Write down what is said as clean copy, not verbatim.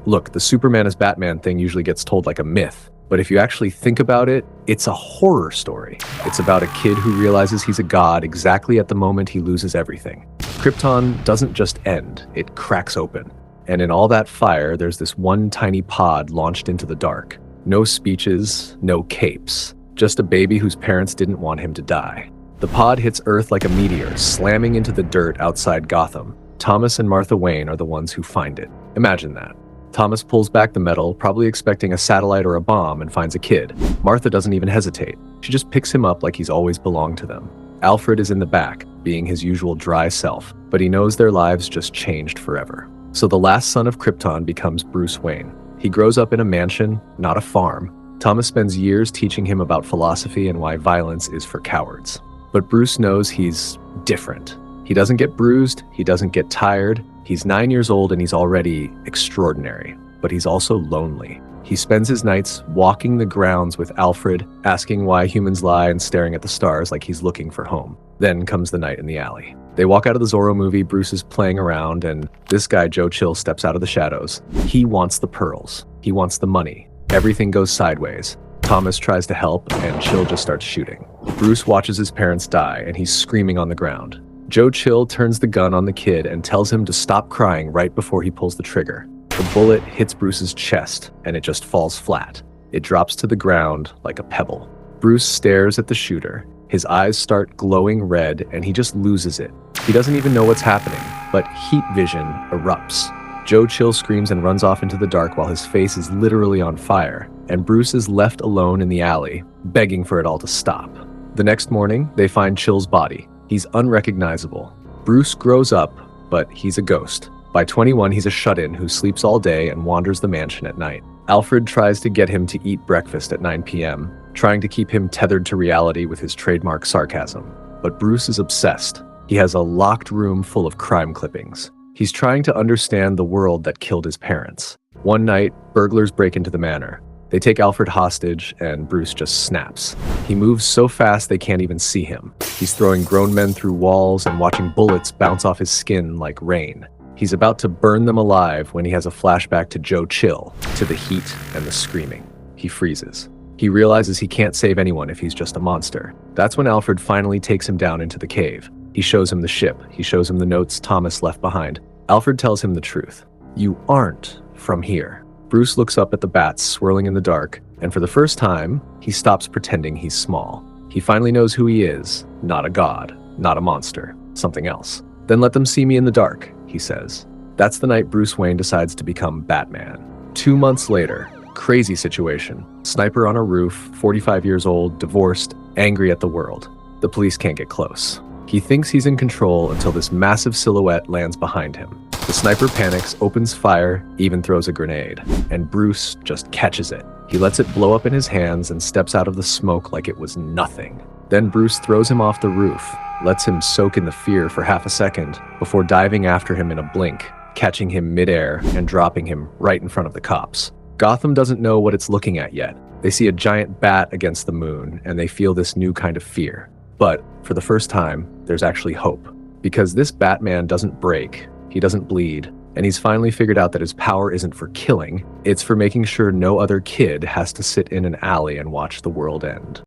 Look, the Superman as Batman thing usually gets told like a myth, but if you actually think about it, it's a horror story. It's about a kid who realizes he's a god exactly at the moment he loses everything. Krypton doesn't just end, it cracks open. And in all that fire, there's this one tiny pod launched into the dark. No speeches, no capes, just a baby whose parents didn't want him to die. The pod hits Earth like a meteor, slamming into the dirt outside Gotham. Thomas and Martha Wayne are the ones who find it. Imagine that. Thomas pulls back the metal, probably expecting a satellite or a bomb, and finds a kid. Martha doesn't even hesitate. She just picks him up like he's always belonged to them. Alfred is in the back, being his usual dry self, but he knows their lives just changed forever. So the last son of Krypton becomes Bruce Wayne. He grows up in a mansion, not a farm. Thomas spends years teaching him about philosophy and why violence is for cowards. But Bruce knows he's different. He doesn't get bruised, he doesn't get tired. He's 9 years old and he's already extraordinary, but he's also lonely. He spends his nights walking the grounds with Alfred, asking why humans lie and staring at the stars like he's looking for home. Then comes the night in the alley. They walk out of the Zorro movie, Bruce is playing around, and this guy, Joe Chill, steps out of the shadows. He wants the pearls. He wants the money. Everything goes sideways. Thomas tries to help, and Chill just starts shooting. Bruce watches his parents die, and he's screaming on the ground. Joe Chill turns the gun on the kid and tells him to stop crying right before he pulls the trigger. The bullet hits Bruce's chest, and it just falls flat. It drops to the ground like a pebble. Bruce stares at the shooter. His eyes start glowing red, and he just loses it. He doesn't even know what's happening, but heat vision erupts. Joe Chill screams and runs off into the dark while his face is literally on fire, and Bruce is left alone in the alley, begging for it all to stop. The next morning, they find Chill's body. He's unrecognizable. Bruce grows up, but he's a ghost. By 21, he's a shut-in who sleeps all day and wanders the mansion at night. Alfred tries to get him to eat breakfast at 9 p.m., trying to keep him tethered to reality with his trademark sarcasm. But Bruce is obsessed. He has a locked room full of crime clippings. He's trying to understand the world that killed his parents. One night, burglars break into the manor. They take Alfred hostage, and Bruce just snaps. He moves so fast they can't even see him. He's throwing grown men through walls and watching bullets bounce off his skin like rain. He's about to burn them alive when he has a flashback to Joe Chill, to the heat and the screaming. He freezes. He realizes he can't save anyone if he's just a monster. That's when Alfred finally takes him down into the cave. He shows him the ship. He shows him the notes Thomas left behind. Alfred tells him the truth. You aren't from here. Bruce looks up at the bats swirling in the dark, and for the first time, he stops pretending he's small. He finally knows who he is, not a god, not a monster, something else. Then let them see me in the dark, he says. That's the night Bruce Wayne decides to become Batman. 2 months later, crazy situation. Sniper on a roof, 45 years old, divorced, angry at the world. The police can't get close. He thinks he's in control until this massive silhouette lands behind him. The sniper panics, opens fire, even throws a grenade, and Bruce just catches it. He lets it blow up in his hands and steps out of the smoke like it was nothing. Then Bruce throws him off the roof, lets him soak in the fear for half a second before diving after him in a blink, catching him midair and dropping him right in front of the cops. Gotham doesn't know what it's looking at yet. They see a giant bat against the moon, and they feel this new kind of fear. But for the first time, there's actually hope. Because this Batman doesn't break, he doesn't bleed, and he's finally figured out that his power isn't for killing, it's for making sure no other kid has to sit in an alley and watch the world end.